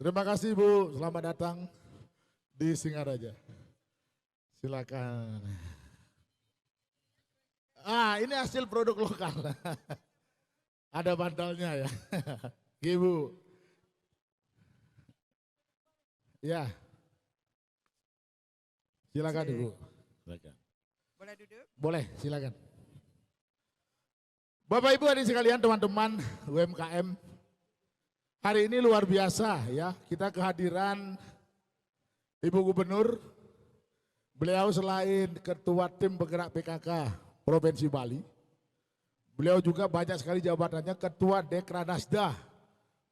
Terima kasih Bu, selamat datang di Singaraja. Silakan. Ini hasil produk lokal. Ada bantalnya ya. Ibu. Ya. Silakan Ibu. Silakan. Boleh duduk? Boleh, silakan. Bapak Ibu hadirin sekalian, teman-teman UMKM. Hari ini luar biasa ya, kita kehadiran Ibu Gubernur. Beliau selain Ketua Tim Penggerak PKK Provinsi Bali, beliau juga banyak sekali jabatannya Ketua Dekranasda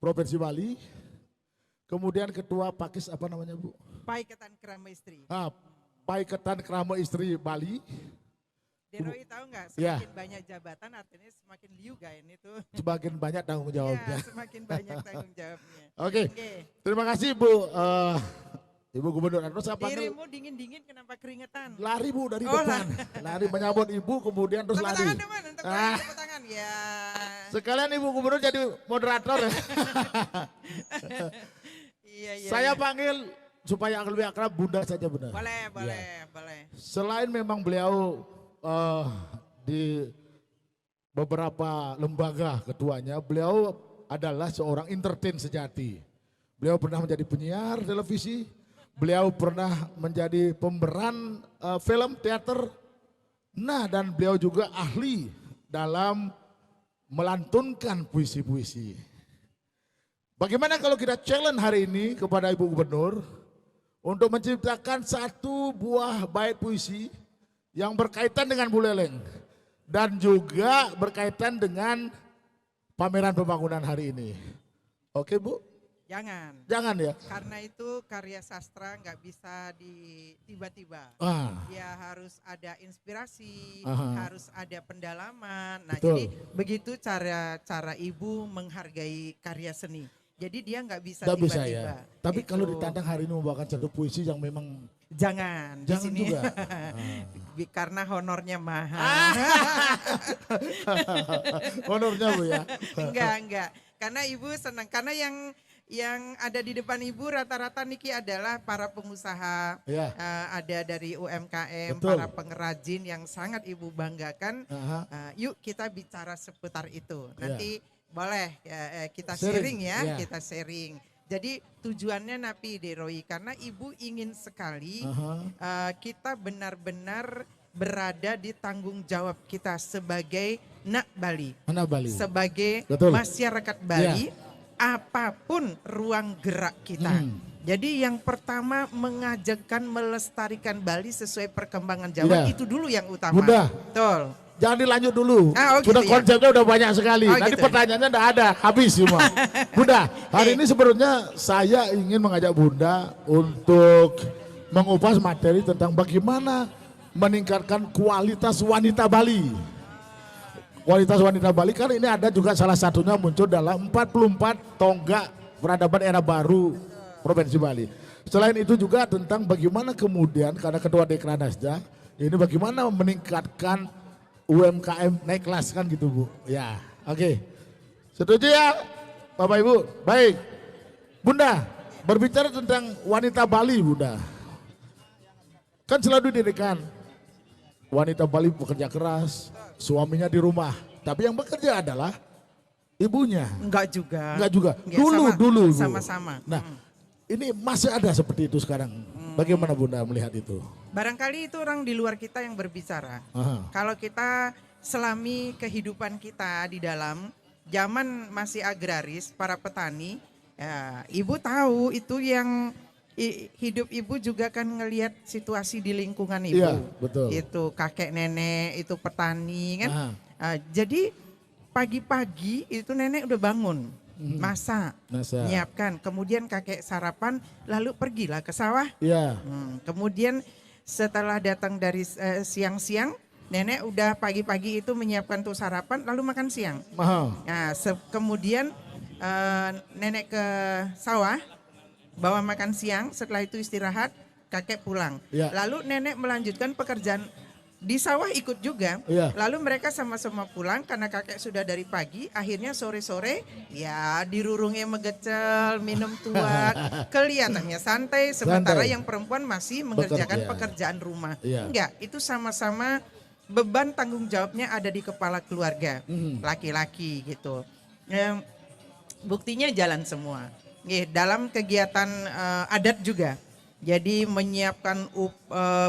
Provinsi Bali, kemudian Ketua Pakis apa namanya Bu? Paiketan Kerama Istri. Paiketan Kerama Istri Bali. Deroi tahu nggak, Ya. semakin banyak jabatan artinya semakin liugain itu. Semakin banyak tanggung jawabnya. Ya, semakin banyak tanggung jawabnya. Oke. Terima kasih Bu. Ibu Gubernur, terus saya panggil. Dirimu dingin-dingin kenapa keringetan? Lari Bu dari depan. Lari menyambut Ibu kemudian terus Tepuk lari. tangan teman, tepuk tangan. Ya. Sekalian Ibu Gubernur jadi moderator ya. Iya. Saya panggil supaya lebih akrab Bunda saja Bunda. Boleh. Selain memang beliau di beberapa lembaga ketuanya, beliau adalah seorang entertain sejati. Beliau pernah menjadi penyiar televisi, beliau pernah menjadi pemeran film teater. Nah, dan beliau juga ahli dalam melantunkan puisi-puisi. Bagaimana kalau kita challenge hari ini kepada Ibu Gubernur untuk menciptakan satu buah bait puisi yang berkaitan dengan Buleleng dan juga berkaitan dengan pameran pembangunan hari ini. Oke Bu? Jangan ya? Karena itu karya sastra nggak bisa tiba-tiba. Ya harus ada inspirasi, harus ada pendalaman. Nah, betul. jadi begitu cara Ibu menghargai karya seni. Jadi dia nggak bisa tiba-tiba. Ya. Tapi kalau ditantang hari ini membawakan satu puisi yang memang jangan di sini. Juga. Karena honornya mahal. Honornya Bu ya? Enggak. Karena Ibu senang. Karena yang ada di depan Ibu rata-rata Niki adalah para pengusaha, ada dari UMKM, betul. Para pengrajin yang sangat Ibu banggakan. Yuk kita bicara seputar itu. Nanti boleh kita sharing ya, kita sharing. Jadi tujuannya Napi Deroi karena Ibu ingin sekali kita benar-benar berada di tanggung jawab kita sebagai anak Bali, sebagai masyarakat Bali, apapun ruang gerak kita. Jadi yang pertama mengajarkan melestarikan Bali sesuai perkembangan zaman itu dulu yang utama. Betul. Jangan dilanjut dulu, gitu konsepnya udah banyak sekali. Nanti gitu. Pertanyaannya enggak ada, habis semua. Bunda, hari ini sebenarnya saya ingin mengajak Bunda untuk mengupas materi tentang bagaimana meningkatkan kualitas wanita Bali. Kualitas wanita Bali kan ini ada juga salah satunya muncul dalam 44 tonggak peradaban era baru Provinsi Bali. Selain itu juga tentang bagaimana kemudian karena Ketua Dekranasda ini bagaimana meningkatkan UMKM naik kelas kan gitu Bu. Ya, oke. Setuju ya Bapak Ibu? Baik. Bunda, berbicara tentang wanita Bali Bunda. Kan selalu didirikan wanita Bali bekerja keras, suaminya di rumah. Tapi yang bekerja adalah ibunya. Enggak juga. Dulu. Sama-sama. Nah, ini masih ada seperti itu sekarang. Bagaimana Bunda melihat itu? Barangkali itu orang di luar kita yang berbicara. Kalau kita selami kehidupan kita di dalam zaman masih agraris, para petani, ya, Ibu tahu itu yang hidup Ibu juga kan ngelihat situasi di lingkungan Ibu. Iya, betul. Itu kakek nenek, itu petani kan. Jadi pagi-pagi itu nenek udah bangun. Masak, nyiapkan, kemudian kakek sarapan, lalu pergilah ke sawah. Kemudian setelah datang dari siang-siang, nenek udah pagi-pagi itu menyiapkan tuh sarapan, lalu makan siang. Nah, kemudian nenek ke sawah, bawa makan siang, setelah itu istirahat, kakek pulang. Lalu nenek melanjutkan pekerjaan di sawah ikut juga. Iya. Lalu mereka sama-sama pulang karena kakek sudah dari pagi, akhirnya sore-sore ya dirurungnya megecel, minum tuak, kelihatannya santai, sementara yang perempuan masih mengerjakan pekerjaan rumah. Enggak, itu sama-sama beban tanggung jawabnya ada di kepala keluarga, laki-laki gitu. Buktinya jalan semua. Dalam kegiatan adat juga. Jadi menyiapkan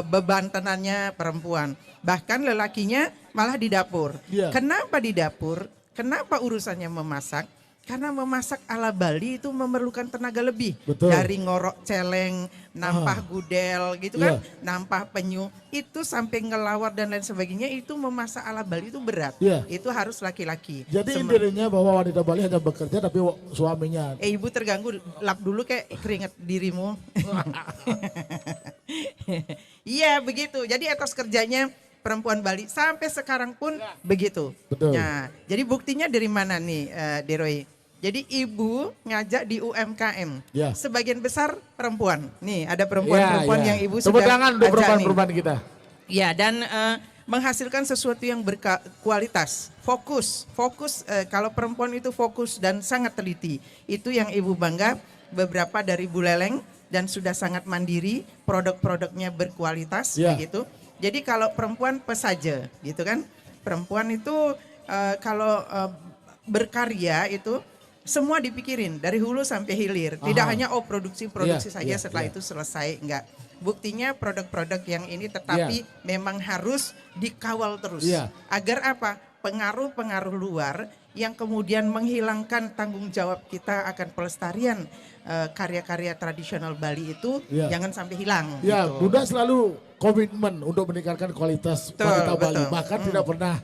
beban tenannya perempuan. Bahkan lelakinya malah di dapur. Kenapa di dapur? Kenapa urusannya memasak? Karena memasak ala Bali itu memerlukan tenaga lebih. Dari ngorok celeng, nampah gudel gitu kan, nampah penyu. Itu sampai ngelawar dan lain sebagainya, itu memasak ala Bali itu berat. Itu harus laki-laki. Jadi intinya bahwa wanita Bali hanya bekerja tapi suaminya. Ibu terganggu, lap dulu kayak keringat dirimu. Iya begitu, jadi etos kerjanya perempuan Bali sampai sekarang pun begitu. Nah, jadi buktinya dari mana nih Deroy? Jadi ibu ngajak di UMKM, sebagian besar perempuan. Nih ada perempuan-perempuan yang ibu sudah tangan untuk perempuan-perempuan kita. Ya, dan menghasilkan sesuatu yang berkualitas, fokus. Kalau perempuan itu fokus dan sangat teliti. Itu yang ibu bangga, beberapa dari Buleleng dan sudah sangat mandiri, produk-produknya berkualitas begitu. Jadi kalau perempuan pesaja gitu kan, perempuan itu kalau berkarya itu semua dipikirin dari hulu sampai hilir. Tidak hanya produksi saja setelah itu selesai, enggak. Buktinya produk-produk yang ini tetapi memang harus dikawal terus. Agar apa? Pengaruh-pengaruh luar yang kemudian menghilangkan tanggung jawab kita akan pelestarian karya-karya tradisional Bali itu jangan sampai hilang. Gitu. Bunda selalu komitmen untuk meningkatkan kualitas wanita Bali. Bahkan tidak pernah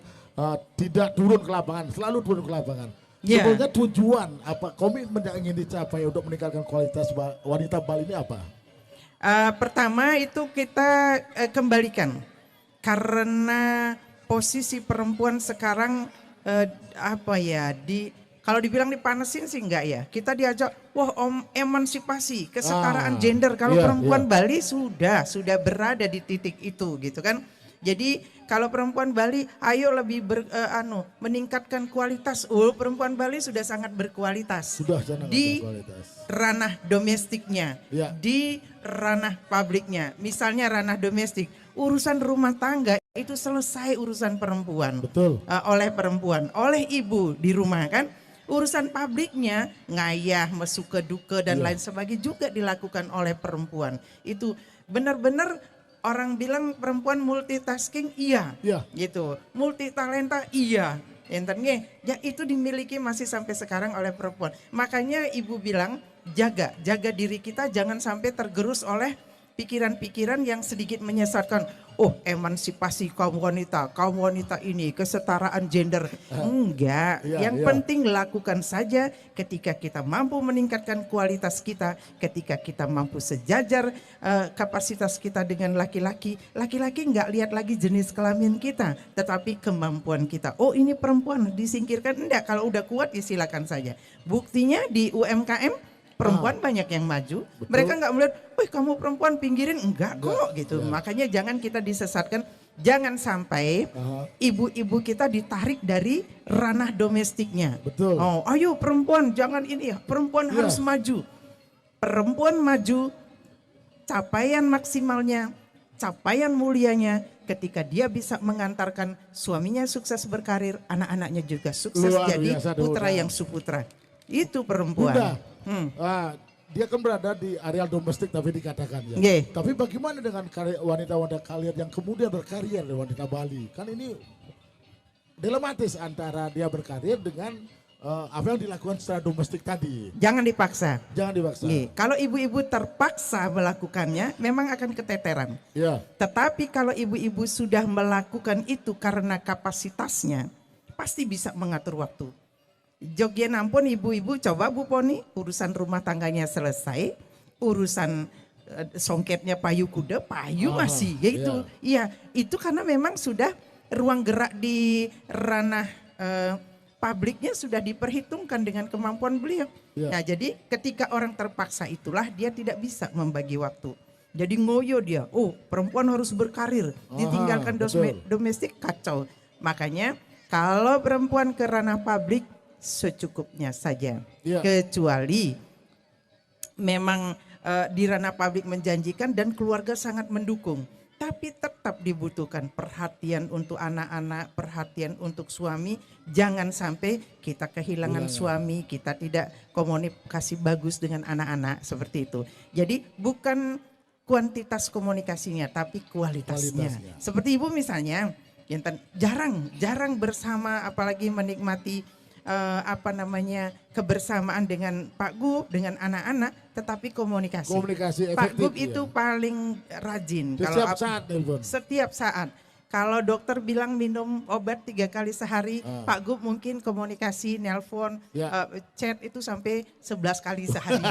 tidak turun ke lapangan, selalu turun ke lapangan. Sebenarnya tujuan apa, komitmen yang ingin dicapai untuk meningkatkan kualitas wanita Bali ini apa? Pertama itu kita kembalikan karena posisi perempuan sekarang kalau dibilang dipanesin sih enggak ya. Kita diajak emansipasi, kesetaraan gender. Kalau perempuan Bali sudah berada di titik itu gitu kan. Jadi kalau perempuan Bali ayo lebih meningkatkan kualitas. Perempuan Bali sudah sangat berkualitas. Di ranah domestiknya, di ranah publiknya. Misalnya ranah domestik, urusan rumah tangga itu selesai urusan perempuan. Oleh perempuan, oleh ibu di rumah kan. Urusan publiknya ngayah, mesuke duke dan lain sebagainya juga dilakukan oleh perempuan. Itu benar-benar orang bilang perempuan multitasking, gitu. Multitalenta, ya itu dimiliki masih sampai sekarang oleh perempuan. Makanya ibu bilang jaga diri kita jangan sampai tergerus oleh pikiran-pikiran yang sedikit menyesatkan. Emansipasi kaum wanita ini, kesetaraan gender. Enggak, yang penting lakukan saja ketika kita mampu meningkatkan kualitas kita, ketika kita mampu sejajar kapasitas kita dengan laki-laki. Laki-laki enggak lihat lagi jenis kelamin kita, tetapi kemampuan kita. Ini perempuan disingkirkan, enggak, kalau udah kuat ya silakan saja. Buktinya di UMKM perempuan banyak yang maju. Mereka nggak melihat, kamu perempuan pinggirin, enggak kok gitu. Makanya jangan kita disesatkan, jangan sampai ibu-ibu kita ditarik dari ranah domestiknya. Ayo perempuan jangan ini, perempuan harus maju. Perempuan maju, capaian maksimalnya, capaian mulianya ketika dia bisa mengantarkan suaminya sukses berkarir, anak-anaknya juga sukses jadi putra yang suputra. Itu perempuan. Dia kan berada di area domestik tapi dikatakan Tapi bagaimana dengan wanita-wanita kalian yang kemudian berkarir di wanita Bali? Kan ini dilematis antara dia berkarir dengan apa yang dilakukan secara domestik tadi. Jangan dipaksa. Kalau ibu-ibu terpaksa melakukannya memang akan keteteran. Tetapi kalau ibu-ibu sudah melakukan itu karena kapasitasnya, pasti bisa mengatur waktu. Jogja ampun ibu-ibu, coba Bu Poni, urusan rumah tangganya selesai, urusan songketnya payu kuda, masih gitu. Itu karena memang sudah ruang gerak di ranah publiknya sudah diperhitungkan dengan kemampuan beliau. Nah, jadi ketika orang terpaksa itulah dia tidak bisa membagi waktu. Jadi ngoyo dia, oh perempuan harus berkarir, ditinggalkan betul. domestik kacau. Makanya kalau perempuan ke ranah publik secukupnya saja. Iya. Kecuali memang di ranah publik menjanjikan dan keluarga sangat mendukung. Tapi tetap dibutuhkan perhatian untuk anak-anak, perhatian untuk suami. Jangan sampai kita kehilangan suami, kita tidak komunikasi bagus dengan anak-anak seperti itu. Jadi bukan kuantitas komunikasinya, tapi kualitasnya. Seperti ibu misalnya, yang jarang bersama, apalagi menikmati kebersamaan dengan Pak Gub, dengan anak-anak, tetapi komunikasi. Komunikasi Pak efektif. Gub itu paling rajin. Setiap saat telepon. Setiap saat. Kalau dokter bilang minum obat 3 kali sehari, Pak Gub mungkin komunikasi, nelpon, chat itu sampai 11 kali sehari.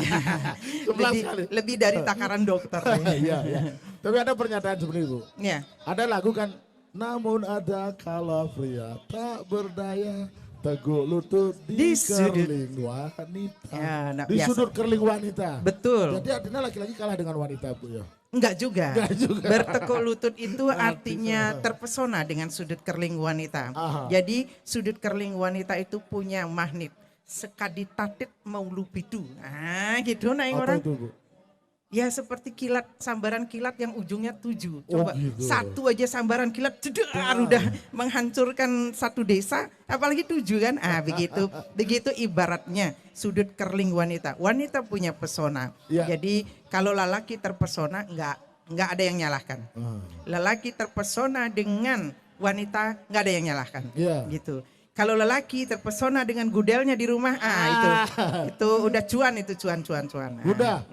11 kali. Lebih dari takaran dokter. Iya. Tapi ada pernyataan seperti itu. Ya. Ada lagu kan, namun ada kala pria tak berdaya, teguh lutut di kerling wanita. Ya, Di sudut kerling wanita. Betul. Jadi artinya laki-laki kalah dengan wanita, Bu ya. Enggak juga. Bertekuk lutut itu artinya Artinya. terpesona dengan sudut kerling wanita. Aha. Jadi sudut kerling wanita itu punya magnet. Sekadi tatit mau lupidu. Nah gitu naik Apa orang. itu, Bu? Ya seperti kilat, sambaran kilat yang ujungnya 7. Coba gitu. satu aja sambaran kilat jedar udah menghancurkan satu desa, apalagi 7 kan. Begitu ibaratnya sudut kerling wanita. Wanita punya pesona. Ya. Jadi kalau lelaki terpesona enggak ada yang nyalahkan. Lelaki terpesona dengan wanita enggak ada yang nyalahkan. Ya. Gitu. Kalau lelaki terpesona dengan gudelnya di rumah, itu udah cuan. Bunda,